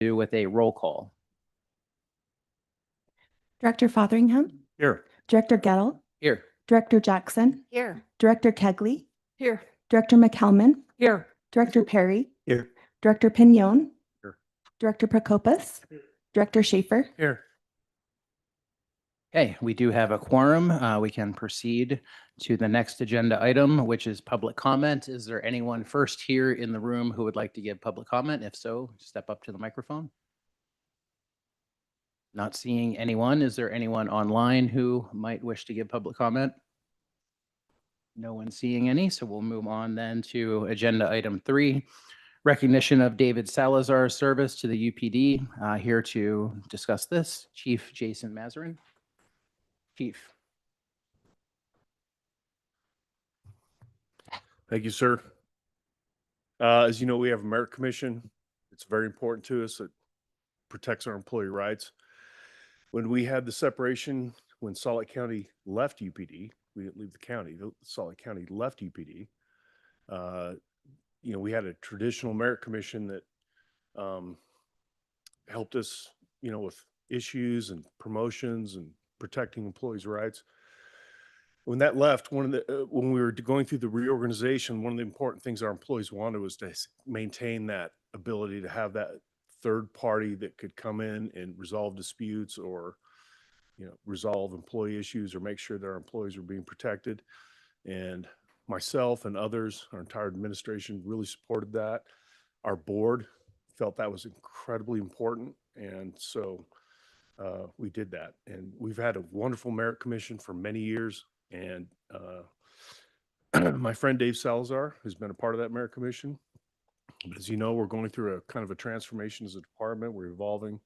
do with a roll call. Director Fotheringham. Here. Director Gettle. Here. Director Jackson. Here. Director Kegley. Here. Director McKelman. Here. Director Perry. Here. Director Pignon. Here. Director Prokopis. Director Schaefer. Here. Okay, we do have a quorum. We can proceed to the next agenda item, which is public comment. Is there anyone first here in the room who would like to give public comment? If so, step up to the microphone. Not seeing anyone. Is there anyone online who might wish to give public comment? No one seeing any, so we'll move on then to agenda item 3, recognition of David Salazar's service to the UPD. Here to discuss this, Chief Jason Mazarin. Chief. Thank you, sir. As you know, we have a merit commission. It's very important to us. It protects our employee rights. When we had the separation, when Salt Lake County left UPD, we didn't leave the county. Salt Lake County left UPD. We had a traditional merit commission that helped us, with issues and promotions and protecting employees' rights. When that left, when we were going through the reorganization, one of the important things our employees wanted was to maintain that ability to have that third party that could come in and resolve disputes or, resolve employee issues or make sure that our employees were being protected. And myself and others, our entire administration really supported that. Our board felt that was incredibly important. And so we did that. And we've had a wonderful merit commission for many years. And my friend Dave Salazar has been a part of that merit commission. But as you know, we're going through a kind of a transformation as a department. We're evolving.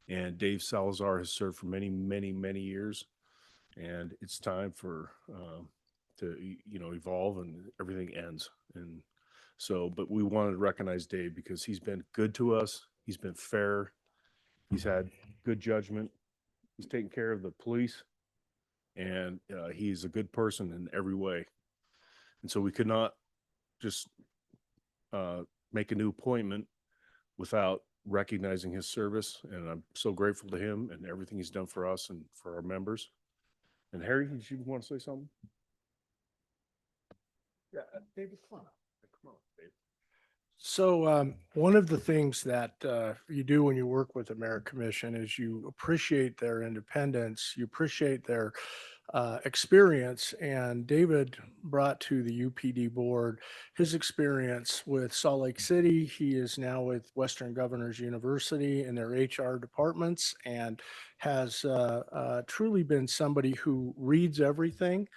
And Dave Salazar has served for many, many, many years. And it's time for to evolve, and everything ends. And so, but we wanted to recognize Dave because he's been good to us. He's been fair. He's had good judgment. He's taken care of the police, and he's a good person in every way. And so we could not just make a new appointment without recognizing his service. And I'm so grateful to him and everything he's done for us and for our members. And Harry, did you want to say something? Yeah, David, come on. Come on, Dave. So one of the things that you do when you work with the merit commission is you appreciate their independence, you appreciate their experience. And David brought to the UPD board his experience with Salt Lake City. He is now with Western Governors University in their HR departments and has truly been somebody who reads everything,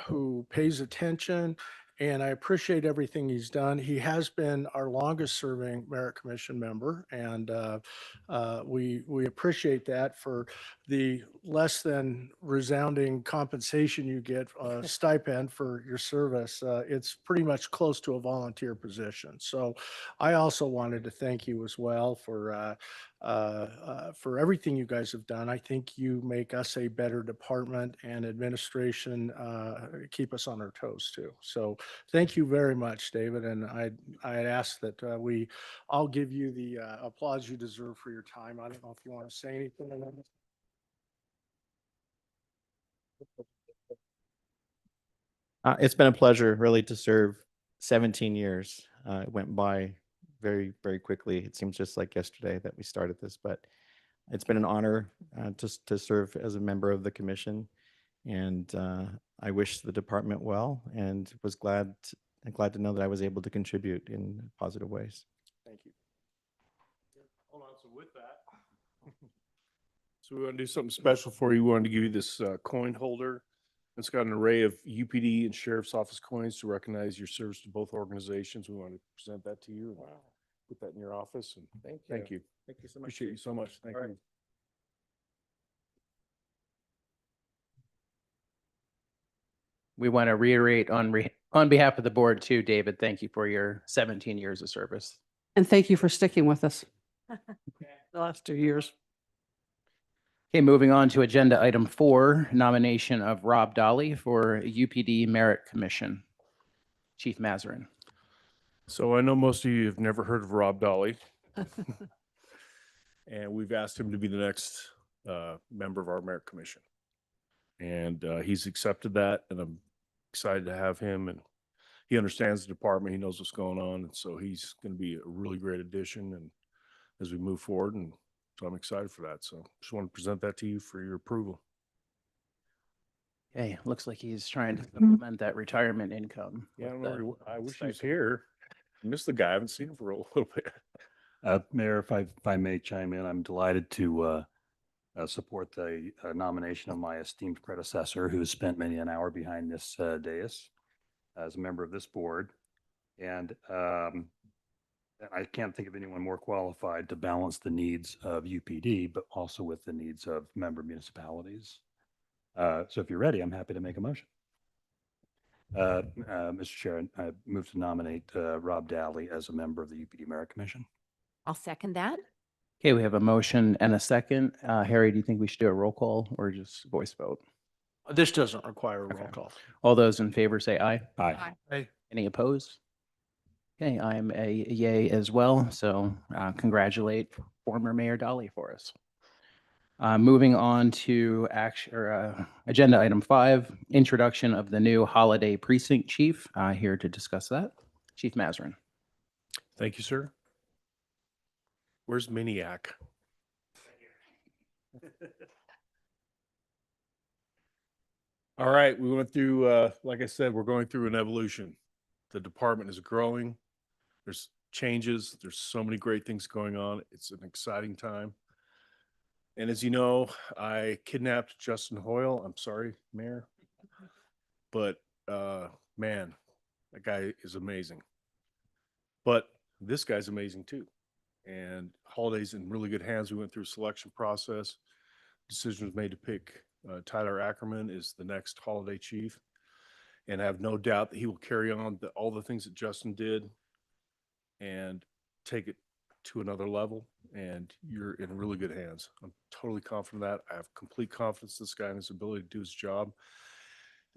who pays attention, and I appreciate everything he's done. He has been our longest serving merit commission member, and we appreciate that for the less than resounding compensation you get, stipend for your service. It's pretty much close to a volunteer position. So I also wanted to thank you as well for everything you guys have done. I think you make us a better department, and administration keep us on our toes too. So thank you very much, David. And I'd ask that we all give you the applause you deserve for your time. I don't know if you want to say anything. It's been a pleasure really to serve 17 years. It went by very, very quickly. It seems just like yesterday that we started this, but it's been an honor to serve as a member of the commission. And I wish the department well, and was glad to know that I was able to contribute in positive ways. Thank you. Hold on. So with that, so we want to do something special for you. We wanted to give you this coin holder. It's got an array of UPD and Sheriff's Office coins to recognize your service to both organizations. We want to present that to you. Wow. Put that in your office. And Thank you. thank you. Thank you so much. Appreciate you so much. Thank you. We want to reiterate on behalf of the board too, David, thank you for your 17 years of service. And thank you for sticking with us the last 2 years. Okay, moving on to agenda item 4, nomination of Rob Dolly for UPD Merit Commission. Chief Mazarin. So I know most of you have never heard of Rob Dolly. And we've asked him to be the next member of our merit commission. And he's accepted that, and I'm excited to have him. And he understands the department. He knows what's going on. And so he's going to be a really great addition and as we move forward. And so I'm excited for that. So just want to present that to you for your approval. Okay, looks like he's trying to implement that retirement income. Yeah, with the I wish he was stipend. here. I missed the guy. I haven't seen him for a little bit. Mayor, if I may chime in, I'm delighted to support the nomination of my esteemed predecessor, who has spent many an hour behind this dais as a member of this board. And I can't think of anyone more qualified to balance the needs of UPD, but also with the needs of member municipalities. So if you're ready, I'm happy to make a motion. Mr. Chair, I move to nominate Rob Daly as a member of the UPD Merit Commission. I'll second that. Okay, we have a motion and a second. Harry, do you think we should do a roll call or just voice vote? This doesn't require a roll Okay. call. All those in favor say aye. Aye. Hey, Any opposed? Okay, I am a yay as well. So congratulate former Mayor Dolly for us. Moving on to agenda item 5, introduction of the new holiday precinct chief. Here to discuss that, Chief Mazrin. Thank you, sir. Where's Miniac? All right, we went through, like I said, we're going through an evolution. The department is growing. There's changes. There's so many great things going on. It's an exciting time. And as you know, I kidnapped Justin Hoyle. I'm sorry, Mayor. But man, that guy is amazing. But this guy's amazing too. And Holiday's in really good hands. We went through a selection process. Decision was made to pick Tyler Ackerman as the next Holiday chief. And I have no doubt that he will carry on all the things that Justin did and take it to another level. And you're in really good hands. I'm totally confident of that. I have complete confidence in this guy and his ability to do his job.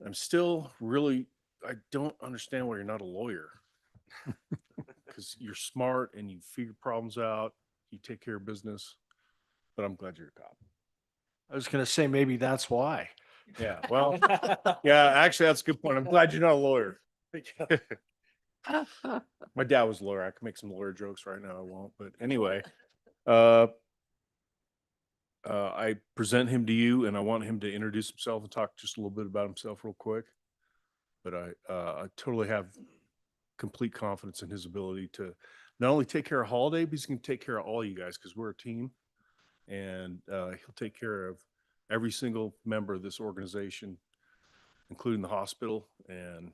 I'm still really, I don't understand why you're not a lawyer. Because you're smart and you figure problems out, you take care of business, but I'm glad you're a cop. I was going to say, maybe that's why. Yeah, well, yeah, actually, that's a good point. I'm glad you're not a lawyer. My dad was a lawyer. I could make some lawyer jokes right now. I won't, but anyway, I present him to you and I want him to introduce himself and talk just a little bit about himself real quick. But I totally have complete confidence in his ability to not only take care of Holiday, but he's going to take care of all you guys because we're a team. And he'll take care of every single member of this organization, including the hospital. And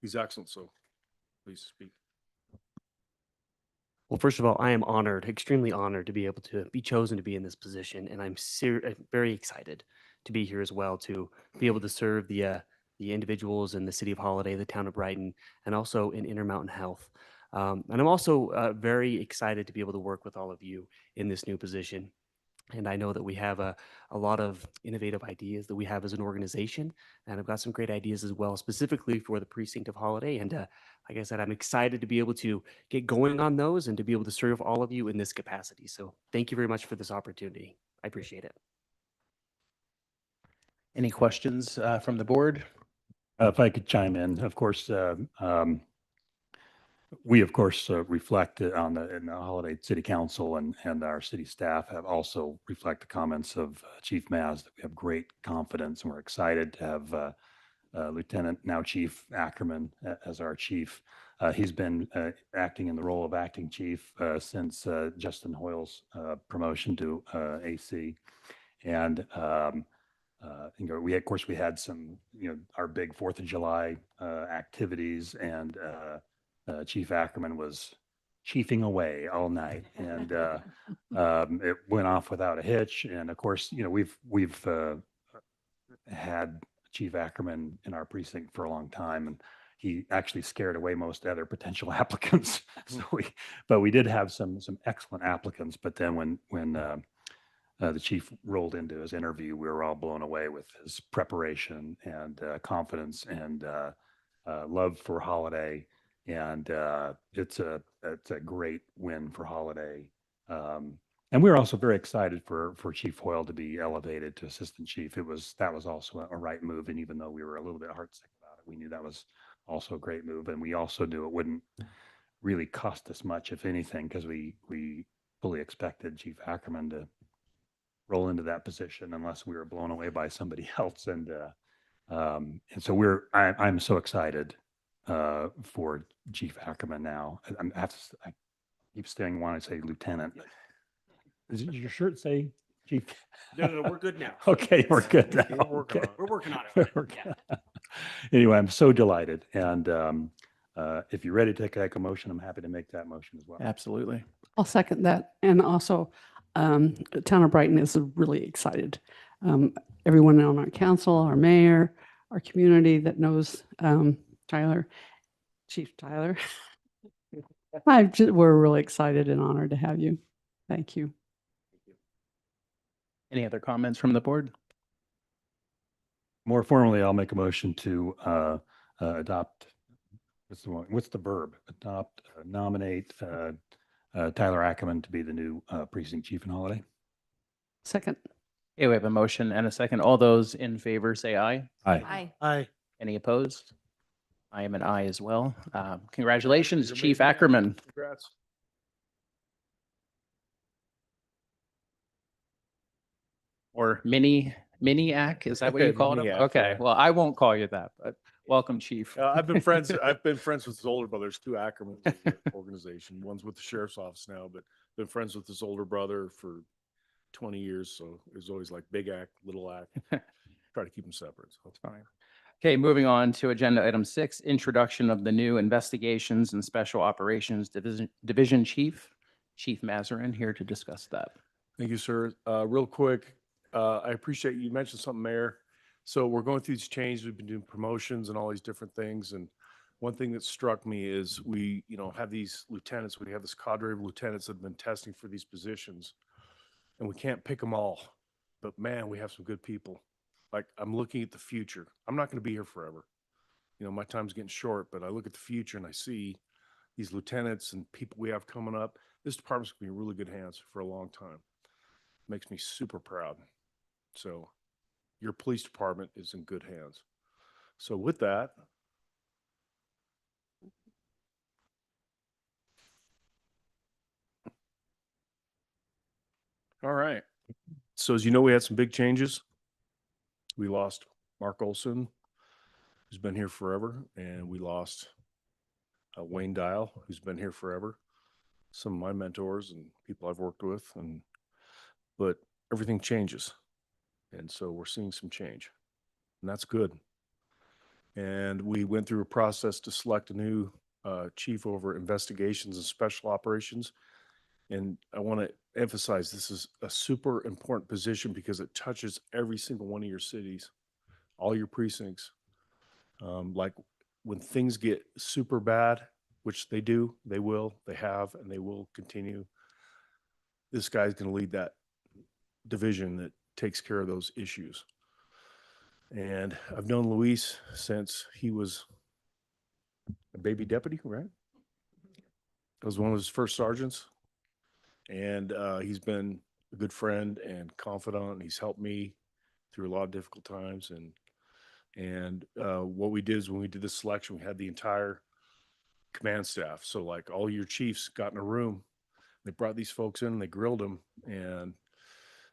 he's excellent. So please speak. Well, first of all, I am honored, extremely honored to be able to be chosen to be in this position. And I'm very excited to be here as well, to be able to serve the individuals in the city of Holiday, the town of Brighton, and also in Intermountain Health. And I'm also very excited to be able to work with all of you in this new position. And I know that we have a lot of innovative ideas that we have as an organization. And I've got some great ideas as well, specifically for the precinct of Holiday. And like I said, I'm excited to be able to get going on those and to be able to serve all of you in this capacity. So thank you very much for this opportunity. I appreciate it. Any questions from the board? If I could chime in, of course, we of course reflect in the Holiday City Council and our city staff have also reflect the comments of Chief Maz that we have great confidence and we're excited to have Lieutenant, now Chief Ackerman as our chief. He's been acting in the role of acting chief since Justin Hoyle's promotion to AC. And we of course we had some our big 4th of July activities, and Chief Ackerman was chiefing away all night, and it went off without a hitch. And of course, we've had Chief Ackerman in our precinct for a long time, and he actually scared away most other potential applicants. But we did have some excellent applicants. But then when the chief rolled into his interview, we were all blown away with his preparation and confidence and love for Holiday. And it's a great win for Holiday. And we were also very excited for Chief Hoyle to be elevated to assistant chief. That was also a right move. And even though we were a little bit heartsick about it, we knew that was also a great move. And we also knew it wouldn't really cost us much, if anything, because we fully expected Chief Ackerman to roll into that position unless we were blown away by somebody else. And so I'm so excited for Chief Ackerman now. I keep saying, want to say lieutenant. Does your shirt say chief? No, we're good now. Okay, we're good now. We're working Okay. on it. We're working on it. We're working- Anyway, I'm so delighted. And if you're ready to take a motion, I'm happy to make that motion as well. Absolutely. I'll second that. And also, the town of Brighton is really excited. Everyone on our council, our mayor, our community that knows Tyler, Chief Tyler. We're really excited and honored to have you. Thank you. Any other comments from the board? More formally, I'll make a motion to adopt, what's the verb? Adopt, nominate Tyler Ackerman to be the new precinct chief in Holiday. Second. Okay, we have a motion and a second. All those in favor say aye. Aye. Aye. Any opposed? I am an aye as well. Congratulations, Chief Ackerman. Congrats. Or Mini-Ack, is that what you called him? Mini-Ack, Okay, yeah. well, I won't call you that, but welcome, Chief. I've been friends with his older brother. There's two Ackermans in the organization. One's with the sheriff's office now, but been friends with his older brother for 20 years. So it was always like big Ack, little Ack. Try to keep them separate. So it's fine. Okay, moving on to agenda item 6, introduction of the new Investigations and Special Operations Division Chief, Chief Mazarin, here to discuss that. Thank you, sir. Real quick, I appreciate you mentioned something, Mayor. So we're going through these changes. We've been doing promotions and all these different things. And one thing that struck me is we, have these lieutenants. We have this cadre of lieutenants that have been testing for these positions, and we can't pick them all. But man, we have some good people. Like, I'm looking at the future. I'm not going to be here forever. My time's getting short, but I look at the future and I see these lieutenants and people we have coming up. This department's going to be in really good hands for a long time. Makes me super proud. So your police department is in good hands. So with that, all right. So as you know, we had some big changes. We lost Mark Olson, who's been here forever, and we lost Wayne Dial, who's been here forever. Some of my mentors and people I've worked with, but everything changes. And so we're seeing some change, and that's good. And we went through a process to select a new chief over investigations and special operations. And I want to emphasize this is a super important position because it touches every single one of your cities, all your precincts. Like when things get super bad, which they do, they will, they have, and they will continue. This guy's going to lead that division that takes care of those issues. And I've known Luis since he was a baby deputy, right? I was one of his first sergeants. And he's been a good friend and confidant. He's helped me through a lot of difficult times. And what we did is when we did this selection, we had the entire command staff. So like all your chiefs got in a room. They brought these folks in and they grilled them. And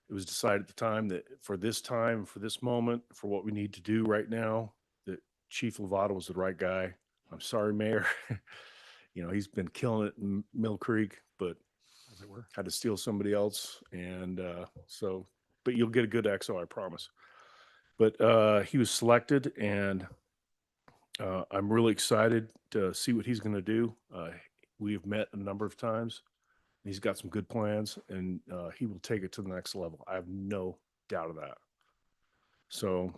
it was decided at the time that for this time, for this moment, for what we need to do right now, that Chief Lovato was the right guy. I'm sorry, Mayor. He's been killing it in Mill Creek, but had to steal somebody else. And but you'll get a good XO, I promise. But he was selected, and I'm really excited to see what he's going to do. We've met a number of times. He's got some good plans, and he will take it to the next level. I have no doubt of that. So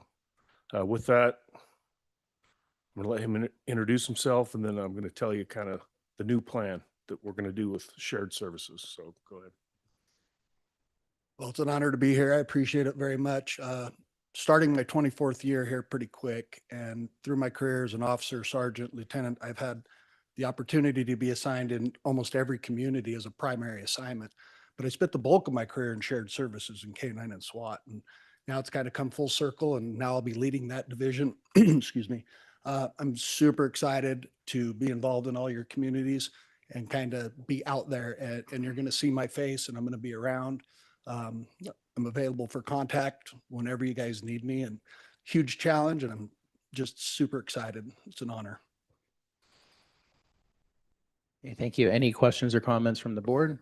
with that, I'm going to let him introduce himself, and then I'm going to tell you kind of the new plan that we're going to do with shared services. So go ahead. Well, it's an honor to be here. I appreciate it very much. Starting my 24th year here pretty quick, and through my career as an officer, sergeant, lieutenant, I've had the opportunity to be assigned in almost every community as a primary assignment. but I spent the bulk of my career in shared services in K-9 and SWAT. And now it's kind of come full circle, and now I'll be leading that division. Excuse me. I'm super excited to be involved in all your communities and kind of be out there, and you're going to see my face, and I'm going to be around. I'm available for contact whenever you guys need me, and huge challenge, and I'm just super excited. It's an honor. Okay, thank you. Any questions or comments from the board?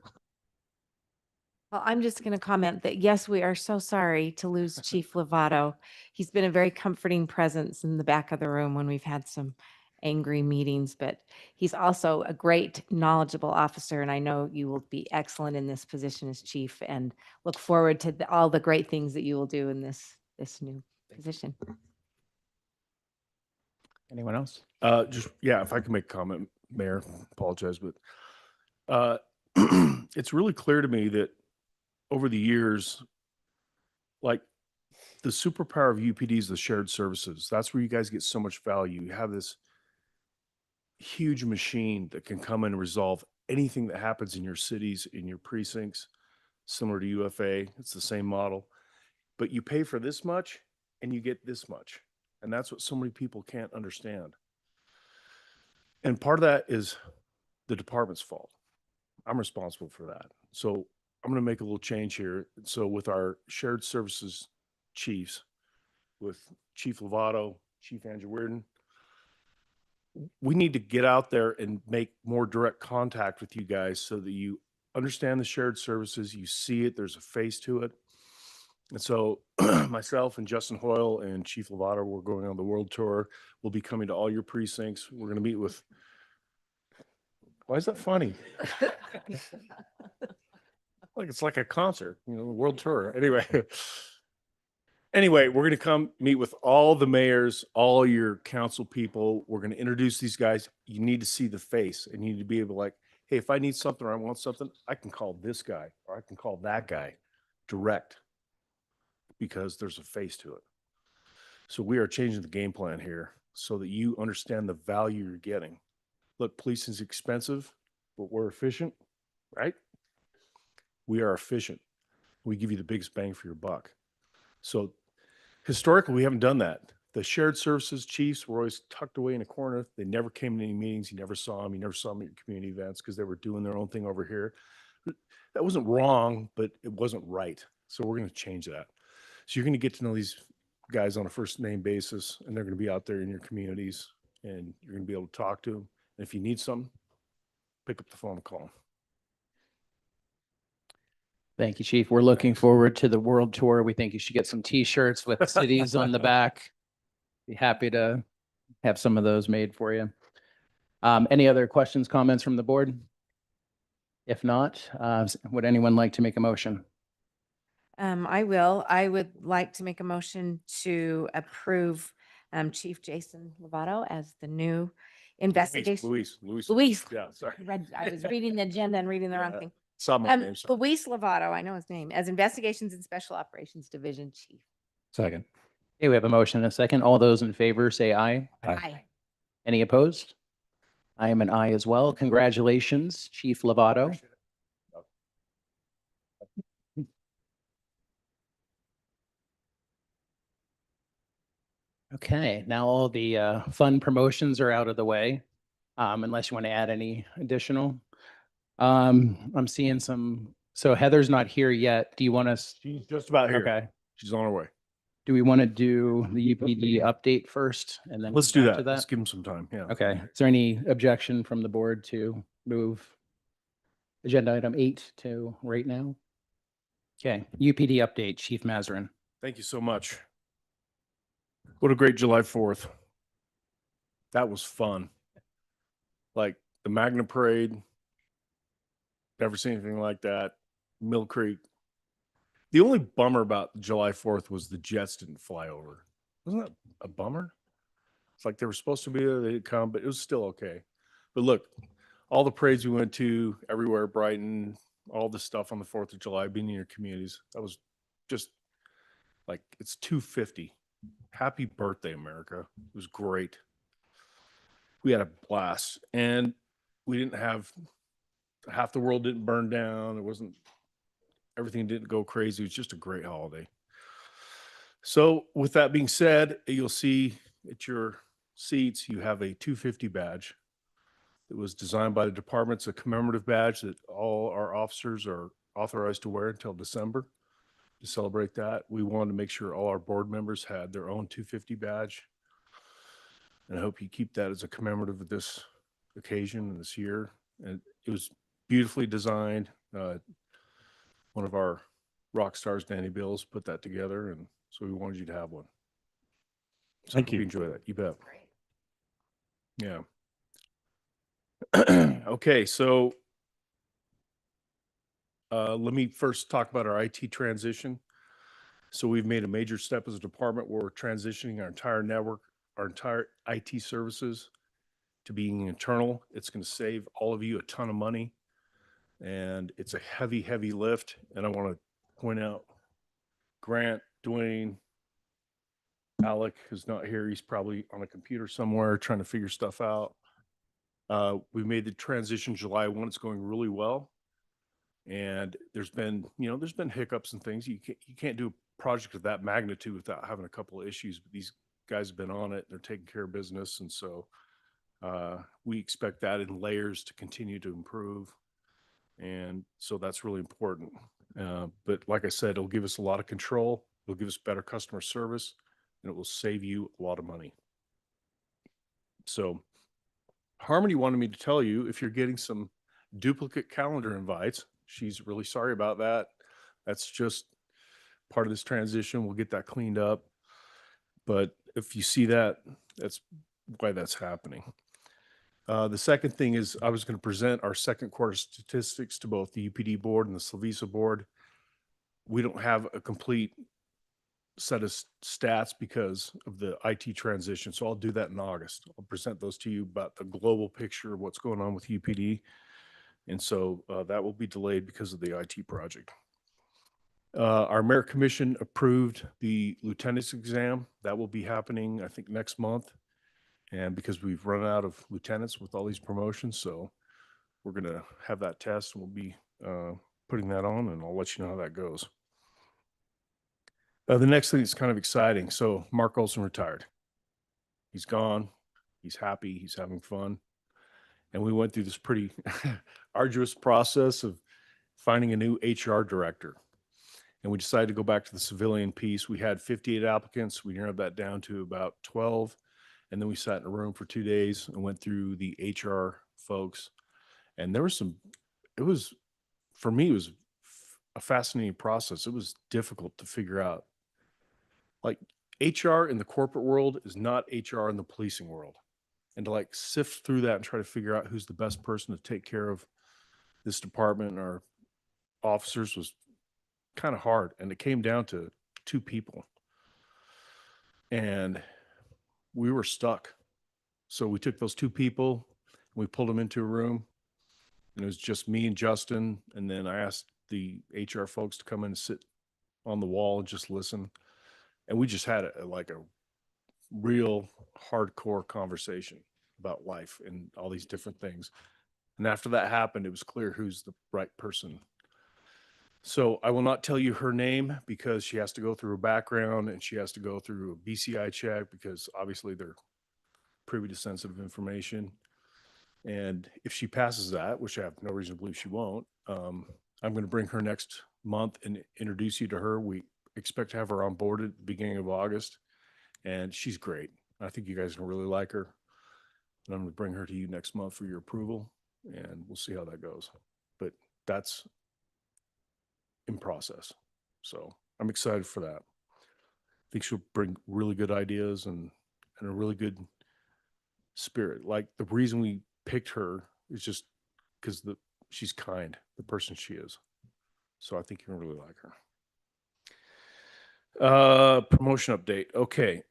Well, I'm just going to comment that, yes, we are so sorry to lose Chief Lovato. He's been a very comforting presence in the back of the room when we've had some angry meetings, but he's also a great, knowledgeable officer, and I know you will be excellent in this position as chief, and look forward to all the great things that you will do in this new position. Anyone else? Yeah, if I can make a comment, Mayor, apologize, but it's really clear to me that over the years, like, the superpower of UPD is the shared services. That's where you guys get so much value. You have this huge machine that can come in and resolve anything that happens in your cities, in your precincts, similar to UFA. It's the same model, but you pay for this much and you get this much. And that's what so many people can't understand. And part of that is the department's fault. I'm responsible for that. So I'm going to make a little change here. So with our shared services chiefs, with Chief Lovato, Chief Andrew Weirden, we need to get out there and make more direct contact with you guys so that you understand the shared services, you see it, there's a face to it. And so myself and Justin Hoyle and Chief Lovato, we're going on the world tour. We'll be coming to all your precincts. We're going to meet with, why is that funny? Like, it's like a concert, you know, the world tour. Anyway, we're going to come meet with all the mayors, all your council people. We're going to introduce these guys. You need to see the face, and you need to be able to, like, hey, if I need something or I want something, I can call this guy or I can call that guy direct, because there's a face to it. So we are changing the game plan here so that you understand the value you're getting. Look, policing is expensive, but we're efficient, right? We are efficient. We give you the biggest bang for your buck. So historically, we haven't done that. The shared services chiefs were always tucked away in a corner. They never came to any meetings. You never saw them. You never saw them at your community events because they were doing their own thing over here. That wasn't wrong, but it wasn't right. So we're going to change that. So you're going to get to know these guys on a first name basis, and they're going to be out there in your communities, and you're going to be able to talk to them. And if you need something, pick up the phone and call them. Thank you, Chief. We're looking forward to the world tour. We think you should get some T-shirts with cities on the back. Be happy to have some of those made for you. Any other questions, comments from the board? If not, would anyone like to make a motion? I will. I would like to make a motion to approve Chief Jason Lovato as the new investigation. Luis. Yeah, sorry. I was reading the agenda and reading the wrong thing. Saw my name. Sorry. Luis Lovato, I know his name, as Investigations and Special Operations Division Chief. Second. Okay, we have a motion and a second. All those in favor say aye. Aye. Any opposed? I am an aye as well. Congratulations, Chief Lovato. Okay, now all the fun promotions are out of the way, unless you want to add any additional. I'm seeing some, so Heather's not here yet. Do you want us? She's just about here. Okay. She's on her way. Do we want to do the UPD update first and then? Let's come do back to that. Let's give them some time. Yeah. Okay. Is there any objection from the board to move agenda item 8 to right now? Okay, UPD update, Chief Mazarin. Thank you so much. What a great July 4th. That was fun. Like the Magna Parade. Never seen anything like that. Mill Creek. The only bummer about July 4th was the jets didn't fly over. Wasn't that a bummer? It's like they were supposed to be there, they didn't come, but it was still okay. But look, all the parades we went to, everywhere, Brighton, all the stuff on the 4th of July, being in your communities, that was just like, it's 250. Happy birthday, America. It was great. We had a blast, and we didn't have, half the world didn't burn down. There wasn't everything didn't go crazy. It was just a great holiday. So with that being said, you'll see at your seats, you have a 250 badge. It was designed by the department. It's a commemorative badge that all our officers are authorized to wear until December to celebrate that. We wanted to make sure all our board members had their own 250 badge. And I hope you keep that as a commemorative of this occasion and this year. And it was beautifully designed. One of our rock stars, Danny Bills, put that together, and so we wanted you to have one. So Thank hope you. enjoy that. You bet. Yeah. Okay, so let me first talk about our IT transition. So we've made a major step as a department where we're transitioning our entire network, our entire IT services to being internal. It's going to save all of you a ton of money, and it's a heavy, heavy lift. And I want to point out Grant, Dwayne, Alec, who's not here. He's probably on a computer somewhere trying to figure stuff out. We made the transition July 1. It's going really well. And there's been hiccups and things. You can't do a project of that magnitude without having a couple of issues, but these guys have been on it. They're taking care of business. And so we expect that in layers to continue to improve. And so that's really important. But like I said, it'll give us a lot of control. It'll give us better customer service, and it will save you a lot of money. So Harmony wanted me to tell you, if you're getting some duplicate calendar invites, she's really sorry about that. That's just part of this transition. We'll get that cleaned up. But if you see that, that's why that's happening. The second thing is I was going to present our second quarter statistics to both the UPD board and the Slovisa board. We don't have a complete set of stats because of the IT transition. So I'll do that in August. I'll present those to you about the global picture of what's going on with UPD. And so that will be delayed because of the IT project. Our merit commission approved the lieutenant's exam. That will be happening, I think, next month. And because we've run out of lieutenants with all these promotions, so we're going to have that test. We'll be putting that on, and I'll let you know how that goes. The next thing is kind of exciting. So Mark Olson retired. He's gone. He's happy. He's having fun. And we went through this pretty arduous process of finding a new HR director. And we decided to go back to the civilian piece. We had 58 applicants. We narrowed that down to about 12. And then we sat in a room for 2 days and went through the HR folks. And there was for me, it was a fascinating process. It was difficult to figure out. Like, HR in the corporate world is not HR in the policing world. And to like sift through that and try to figure out who's the best person to take care of this department and our officers was kind of hard. And it came down to 2 people. And we were stuck. So we took those 2 people and we pulled them into a room, and it was just me and Justin. And then I asked the HR folks to come in and sit on the wall and just listen. And we just had a real hardcore conversation about life and all these different things. And after that happened, it was clear who's the right person. So I will not tell you her name because she has to go through a background and she has to go through a BCI check because obviously they're privy to sensitive information. And if she passes that, which I have no reason to believe she won't, I'm going to bring her next month and introduce you to her. We expect to have her on board at the beginning of August, and she's great. I think you guys are going to really like her. And I'm going to bring her to you next month for your approval, and we'll see how that goes. But that's in process. So I'm excited for that. I think she'll bring really good ideas and a really good spirit. Like, the reason we picked her is just because she's kind, the person she is. So I think you're going to really like her. Promotion update. Okay.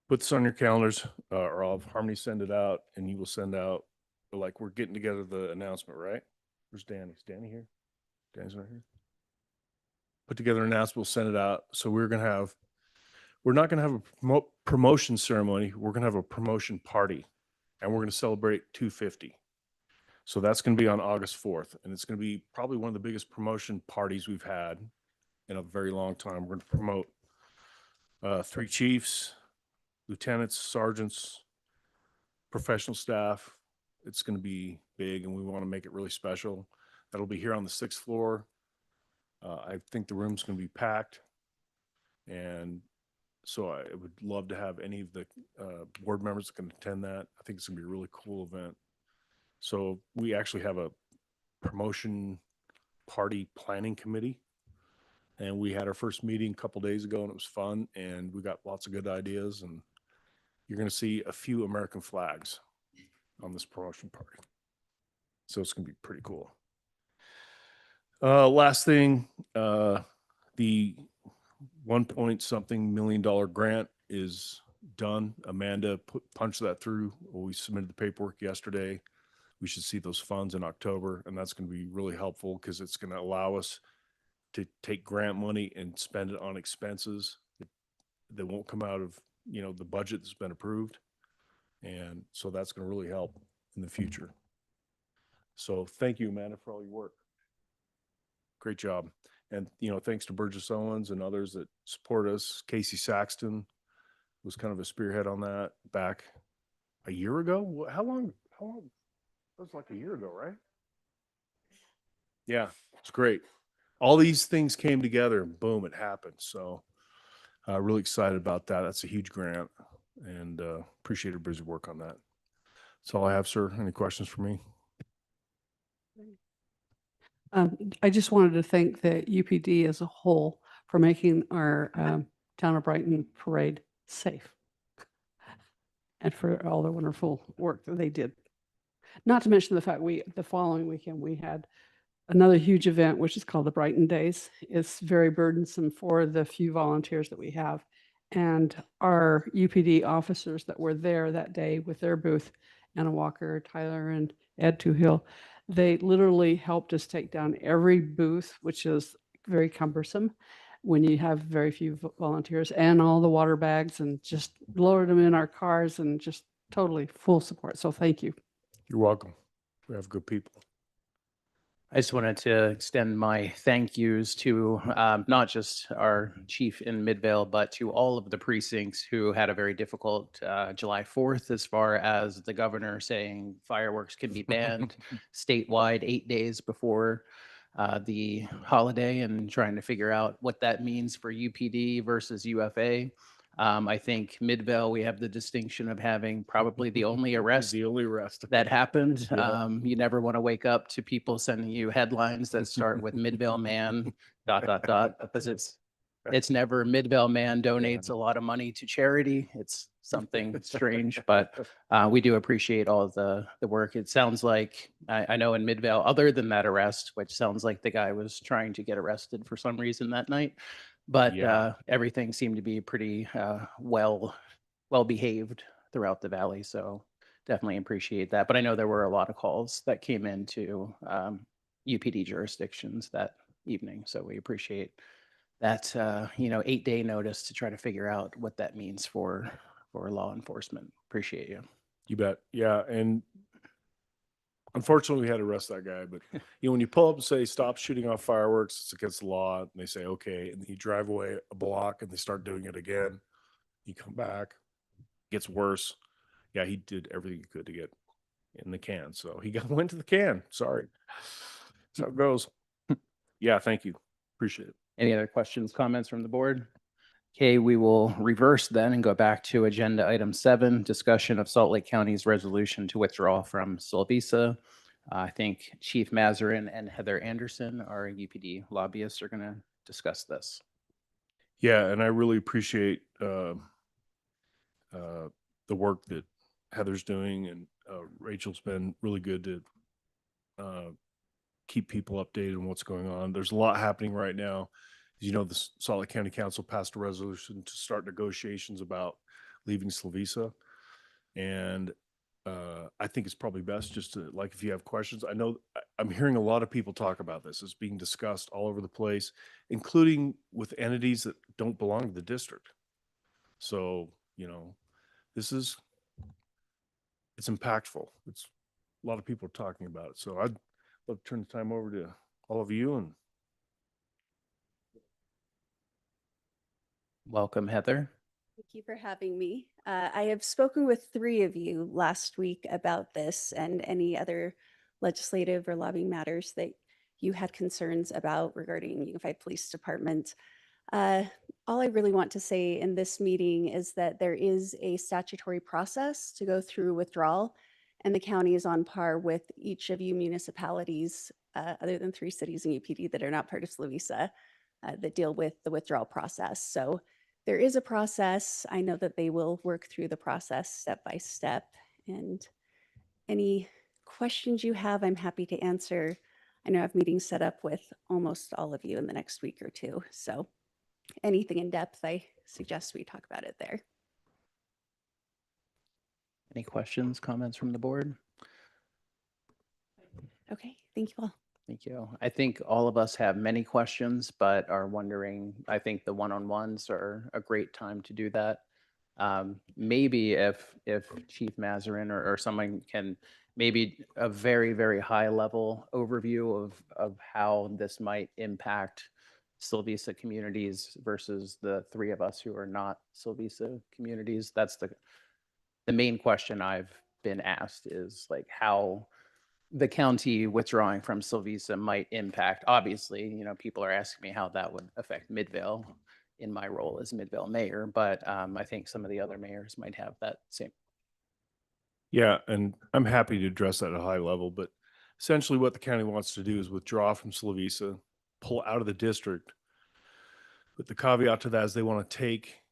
Put this on your calendars, or I'll have Harmony send it out, and you will send out, like, we're getting together the announcement, right? Where's Danny? Is Danny here? Danny's not here. Put together an announcement, we'll send it out. So we're not going to have a promotion ceremony. We're going to have a promotion party, and we're going to celebrate 250. So that's going to be on August 4th, and it's going to be probably one of the biggest promotion parties we've had in a very long time. We're going to promote 3 chiefs, lieutenants, sergeants, professional staff. It's going to be big, and we want to make it really special. That'll be here on the 6th floor. I think the room's going to be packed, and so I would love to have any of the board members that can attend that. I think it's going to be a really cool event. So we actually have a promotion party planning committee, and we had our first meeting a couple days ago, and it was fun, and we got lots of good ideas, and you're going to see a few American flags on this promotion party. So it's going to be pretty cool. Last thing, the 1-point-something million grant is done. Amanda punched that through. We submitted the paperwork yesterday. We should see those funds in October, and that's going to be really helpful because it's going to allow us to take grant money and spend it on expenses that won't come out of, the budget that's been approved. And so that's going to really help in the future. So thank you, Amanda, for all your work. Great job. And, thanks to Burgess Owens and others that support us. Casey Saxton was kind of a spearhead on that back a year ago. How long? That was like a year ago, right? Yeah, it's great. All these things came together and boom, it happened. So really excited about that. That's a huge grant, and appreciate everybody's work on that. That's all I have, sir. Any questions for me? I just wanted to thank the UPD as a whole for making our Town of Brighton parade safe and for all the wonderful work that they did. Not to mention the fact the following weekend we had another huge event, which is called the Brighton Days. It's very burdensome for the few volunteers that we have. And our UPD officers that were there that day with their booth, Anna Walker, Tyler, and Ed Toohill, they literally helped us take down every booth, which is very cumbersome when you have very few volunteers, and all the water bags, and just lowered them in our cars, and just totally full support. So thank you. You're welcome. We have good people. I just wanted to extend my thank yous to not just our chief in Midvale, but to all of the precincts who had a very difficult July 4th, as far as the governor saying fireworks can be banned statewide 8 days before the holiday, and trying to figure out what that means for UPD versus UFA. I think Midvale, we have the distinction of having probably the only arrest that happened. Yeah. You never want to wake up to people sending you headlines that start with Midvale man, ... because it's never Midvale man donates a lot of money to charity. It's something strange, but we do appreciate all of the work. It sounds like, I know in Midvale, other than that arrest, which sounds like the guy was trying to get arrested for some reason that night, but Yeah. everything seemed to be pretty well behaved throughout the valley. So definitely appreciate that. But I know there were a lot of calls that came into UPD jurisdictions that evening. So we appreciate that 8-day notice to try to figure out what that means for law enforcement. Appreciate you. You bet. Yeah. And unfortunately, we had to arrest that guy. But, when you pull up and say, stop shooting off fireworks, it's against the law. And they say, okay. And then you drive away a block and they start doing it again. You come back, it gets worse. Yeah, he did everything he could to get in the can. So he went to the can. Sorry. That's how it goes. Yeah. Thank you. Appreciate it. Any other questions, comments from the board? Okay, we will reverse then and go back to agenda item 7, discussion of Salt Lake County's resolution to withdraw from Solvisa. I think Chief Mazarin and Heather Anderson, our UPD lobbyists, are going to discuss this. Yeah, and I really appreciate the work that Heather's doing, and Rachel's been really good to keep people updated on what's going on. There's a lot happening right now. As you know, the Salt Lake County Council passed a resolution to start negotiations about leaving Solvisa. And I think it's probably best just to, if you have questions, I know I'm hearing a lot of people talk about this. It's being discussed all over the place, including with entities that don't belong to the district. So, it's impactful. a lot of people are talking about it. So I'd love to turn the time over to all of you and Welcome, Heather. Thank you for having me. I have spoken with 3 of you last week about this and any other legislative or lobbying matters that you had concerns about regarding Unified Police Department. All I really want to say in this meeting is that there is a statutory process to go through withdrawal, and the county is on par with each of you municipalities, other than 3 cities in UPD that are not part of Slovisa, that deal with the withdrawal process. So there is a process. I know that they will work through the process step by step. And any questions you have, I'm happy to answer. I know I have meetings set up with almost all of you in the next week or 2. So anything in depth, I suggest we talk about it there. Any questions, comments from the board? Okay, thank you all. Thank you. I think all of us have many questions, but are wondering, I think the one-on-ones are a great time to do that. Maybe if Chief Mazarin or someone can, maybe a very, very high level overview of how this might impact Silvisa communities versus the 3 of us who are not Silvisa communities. That's the main question I've been asked, is like how the county withdrawing from Silvisa might impact. Obviously, people are asking me how that would affect Midvale in my role as Midvale mayor, but I think some of the other mayors might have that same. yeah, and I'm happy to address that at a high level, but essentially what the county wants to do is withdraw from Slovisa, pull out of the district. But the caveat to that is they want to take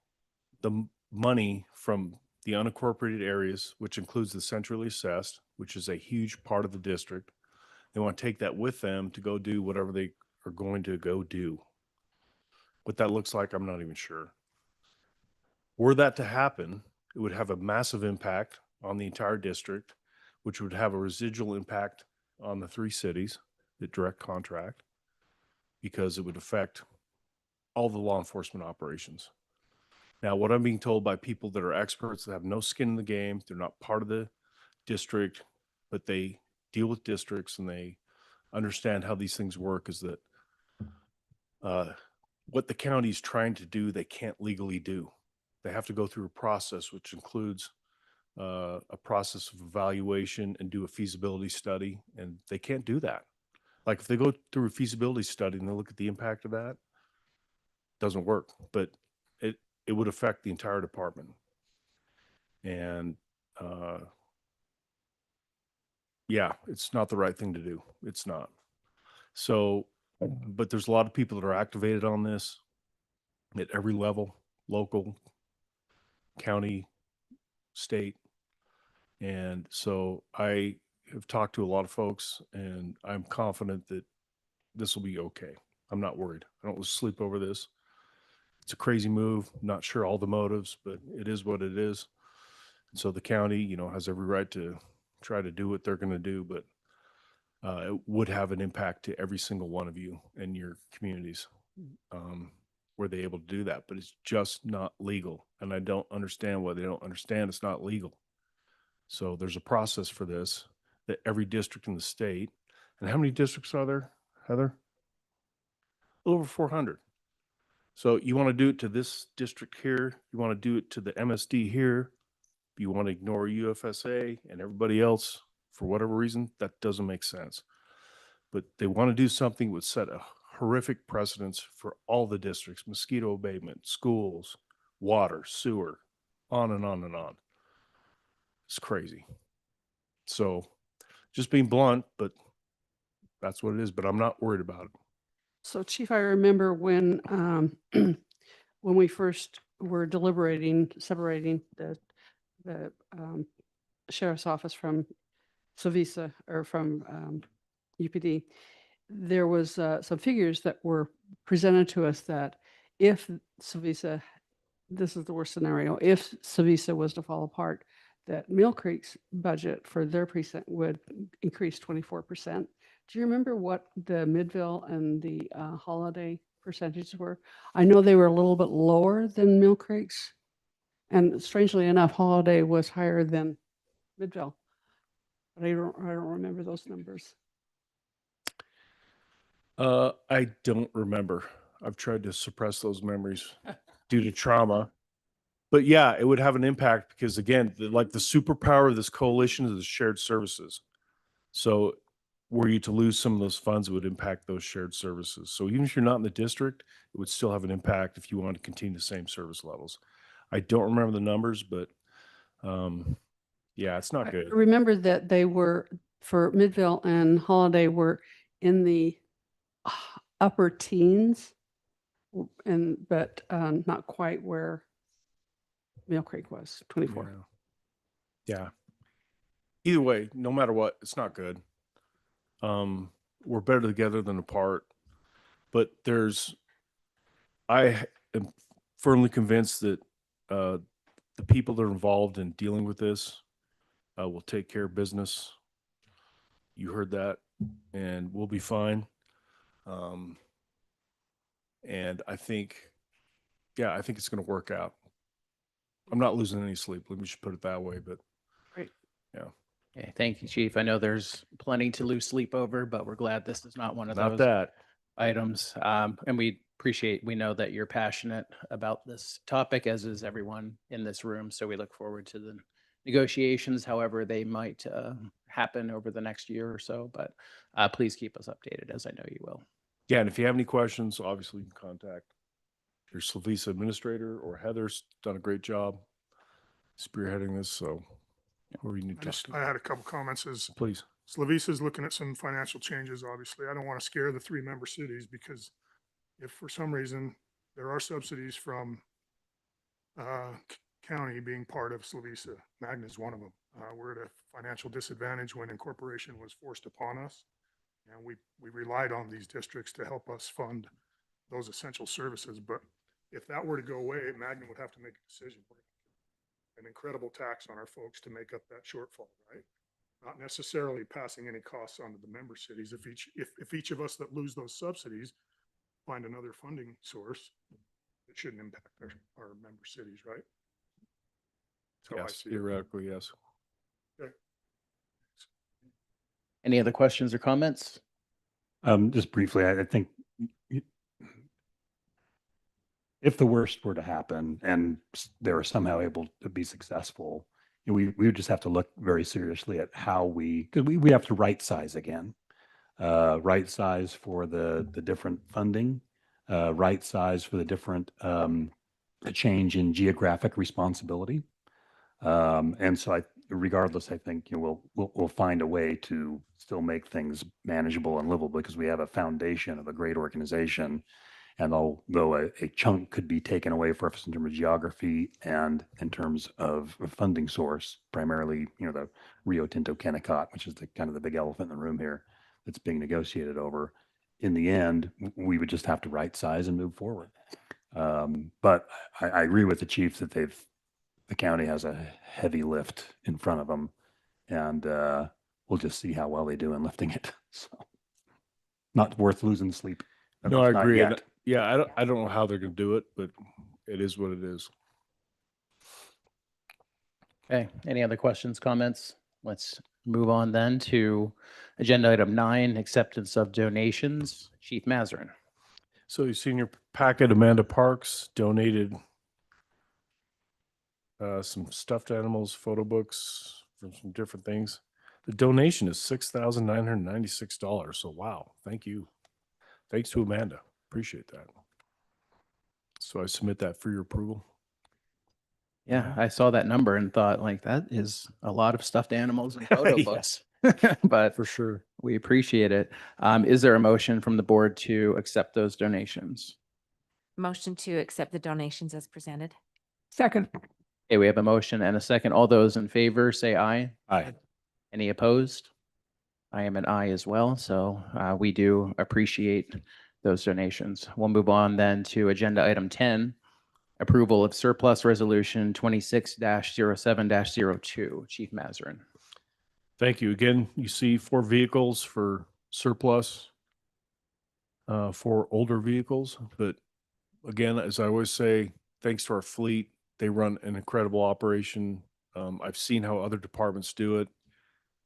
the money from the unincorporated areas, which includes the centrally assessed, which is a huge part of the district. They want to take that with them to go do whatever they are going to go do. What that looks like, I'm not even sure. Were that to happen, it would have a massive impact on the entire district, which would have a residual impact on the 3 cities that direct contract, because it would affect all the law enforcement operations. Now, what I'm being told by people that are experts that have no skin in the game, they're not part of the district, but they deal with districts and they understand how these things work, is that what the county's trying to do, they can't legally do. They have to go through a process, which includes a process of evaluation and do a feasibility study, and they can't do that. Like if they go through a feasibility study and they look at the impact of that, it doesn't work, but it would affect the entire department. And yeah, it's not the right thing to do. It's not. So, but there's a lot of people that are activated on this at every level, local, county, state. And so I have talked to a lot of folks, and I'm confident that this will be okay. I'm not worried. I don't lose sleep over this. It's a crazy move. Not sure all the motives, but it is what it is. And so the county, has every right to try to do what they're going to do, but it would have an impact to every single one of you and your communities. Were they able to do that? But it's just not legal. And I don't understand why they don't understand it's not legal. So there's a process for this that every district in the state, and how many districts are there, Heather? Over 400. So you want to do it to this district here, you want to do it to the MSD here, you want to ignore UFSA and everybody else for whatever reason, that doesn't make sense. But they want to do something that would set a horrific precedence for all the districts: mosquito abatement, schools, water, sewer, on and on and on. It's crazy. So just being blunt, but that's what it is. But I'm not worried about it. So Chief, I remember when when we first were deliberating, separating the sheriff's office from Silvisa or from UPD, there was some figures that were presented to us that if Silvisa, this is the worst scenario, if Silvisa was to fall apart, that Mill Creek's budget for their precinct would increase 24%. Do you remember what the Midville and the Holiday percentages were? I know they were a little bit lower than Mill Creek's, and strangely enough, Holiday was higher than Midville. but I don't remember those numbers. I don't remember. I've tried to suppress those memories due to trauma. But yeah, it would have an impact because again, like the superpower of this coalition is the shared services. So were you to lose some of those funds, it would impact those shared services. So even if you're not in the district, it would still have an impact if you want to continue the same service levels. I don't remember the numbers, but yeah, it's not I good. remember that they were, for Midvale and Holiday, were in the upper teens, but not quite where Mill Creek was, 24. Yeah. Either way, no matter what, it's not good. We're better together than apart. But I am firmly convinced that the people that are involved in dealing with this will take care of business. You heard that, and we'll be fine. And I think it's going to work out. I'm not losing any sleep. Let me just put it that way. But Great. Yeah. Okay, thank you, Chief. I know there's plenty to lose sleep over, but we're glad this is not one of Not those that. items. And we know that you're passionate about this topic, as is everyone in this room. So we look forward to the negotiations, however they might happen over the next year or so. But please keep us updated, as I know you will. Yeah, and if you have any questions, obviously you can contact your Slovisa administrator or Heather's done a great job spearheading this. So whoever you need to talk to. I had a couple comments as Please. Slovisa is looking at some financial changes, obviously. I don't want to scare the 3 member cities because if for some reason there are subsidies from county being part of Slovisa, Magna is one of them. We're at a financial disadvantage when incorporation was forced upon us. And we relied on these districts to help us fund those essential services. But if that were to go away, Magna would have to make a decision. An incredible tax on our folks to make up that shortfall, right? Not necessarily passing any costs on to the member cities. If each of us that lose those subsidies find another funding source, it shouldn't impact our member cities, right? So I Yes, see it. theoretically, yes. Okay. Any other questions or comments? Just briefly, I think if the worst were to happen and they were somehow able to be successful, we would just have to look very seriously at how because we have to right size again, right size for the different funding, right size for the different change in geographic responsibility. And so regardless, I think we'll find a way to still make things manageable and livable because we have a foundation of a great organization. And although a chunk could be taken away for us in terms of geography and in terms of a funding source, primarily, the Rio Tinto Kennecott, which is the kind of the big elephant in the room here that's being negotiated over. In the end, we would just have to right size and move forward. But I agree with the chief that the county has a heavy lift in front of them, and we'll just see how well they do in lifting it. So, not worth losing sleep. No, I Not agree. yet. Yeah, I don't know how they're going to do it, but it is what it is. Okay, any other questions, comments? Let's move on then to agenda item 9, acceptance of donations. Chief Mazarin. So you've seen your packet, Amanda Parks donated some stuffed animals, photo books from some different things. The donation is $6,996. So wow, thank you. Thanks to Amanda. Appreciate that. So I submit that for your approval. Yeah, I saw that number and thought that is a lot of stuffed animals and photo Yeah. books, but For sure. we appreciate it. Is there a motion from the board to accept those donations? Motion to accept the donations as presented. Second. Okay, we have a motion and a second. All those in favor say aye. Aye. Any opposed? I am an aye as well, so we do appreciate those donations. We'll move on then to agenda item 10, approval of surplus resolution 26-07-02. Chief Mazarin. Thank you. Again, you see 4 vehicles for surplus for older vehicles. But again, as I always say, thanks to our fleet, they run an incredible operation. I've seen how other departments do it.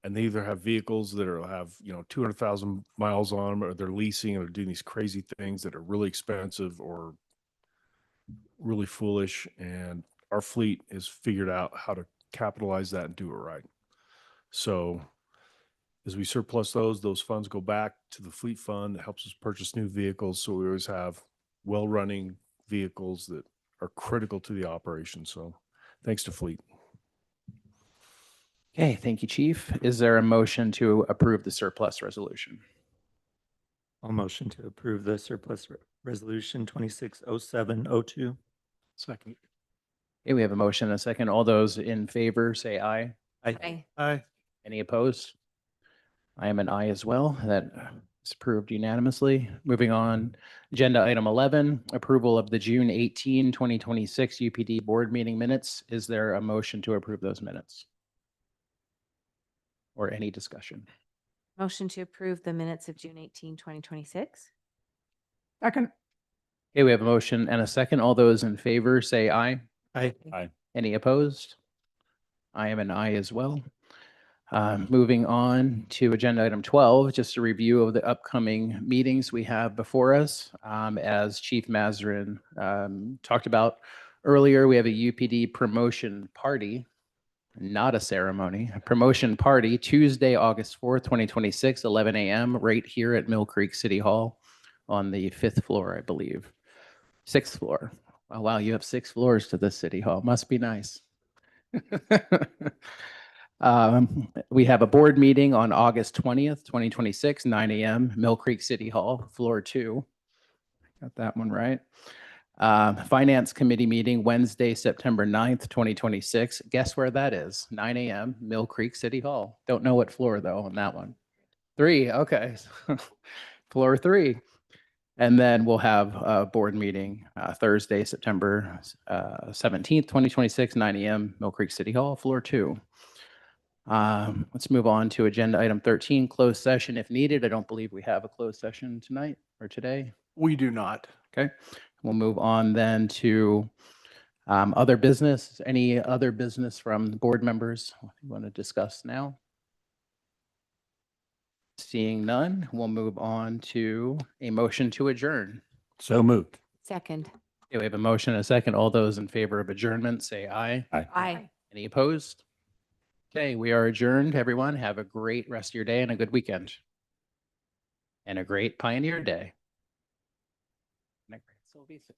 and they either have vehicles that have, 200,000 miles on them, or they're leasing or doing these crazy things that are really expensive or really foolish. And our fleet has figured out how to capitalize that and do it right. So as we surplus those funds go back to the fleet fund that helps us purchase new vehicles. So we always have well-running vehicles that are critical to the operation. So thanks to fleet. Okay, thank you, Chief. Is there a motion to approve the surplus resolution? I'll motion to approve the surplus resolution 260702. Second. Okay, we have a motion and a second. All those in favor say aye. Aye. Aye. Any opposed? I am an aye as well. That is approved unanimously. Moving on, agenda item 11, approval of the June 18, 2026 UPD board meeting minutes. Is there a motion to approve those minutes? Or any discussion? Motion to approve the minutes of June 18, 2026. Second. Okay, we have a motion and a second. All those in favor say aye. Aye. Any opposed? I am an aye as well. Moving on to agenda item 12, just a review of the upcoming meetings we have before us. As Chief Mazarin talked about earlier, we have a UPD promotion party, not a ceremony, a promotion party, Tuesday, August 4th, 2026, 11 a.m., right here at Mill Creek City Hall on the 5th floor, I believe. 6th floor. Oh, wow, you have 6 floors to this City Hall. Must be nice. We have a board meeting on August 20th, 2026, 9 a.m., Mill Creek City Hall, floor 2. Got that one right. Finance Committee meeting Wednesday, September 9th, 2026. Guess where that is? 9 a.m., Mill Creek City Hall. Don't know what floor though on that one. 3, okay. Floor 3. And then we'll have a board meeting Thursday, September 17th, 2026, 9 a.m., Mill Creek City Hall, floor 2. Let's move on to agenda item 13, closed session if needed. I don't believe we have a closed session tonight or today. We do not. Okay, we'll move on then to other business. Any other business from the board members you want to discuss now? Seeing none, we'll move on to a motion to adjourn. So moved. Second. Okay, we have a motion and a second. All those in favor of adjournment say aye. Aye. Any opposed? Okay, we are adjourned. Everyone, have a great rest of your day and a good weekend. And a great Pioneer Day. And a great Solstice.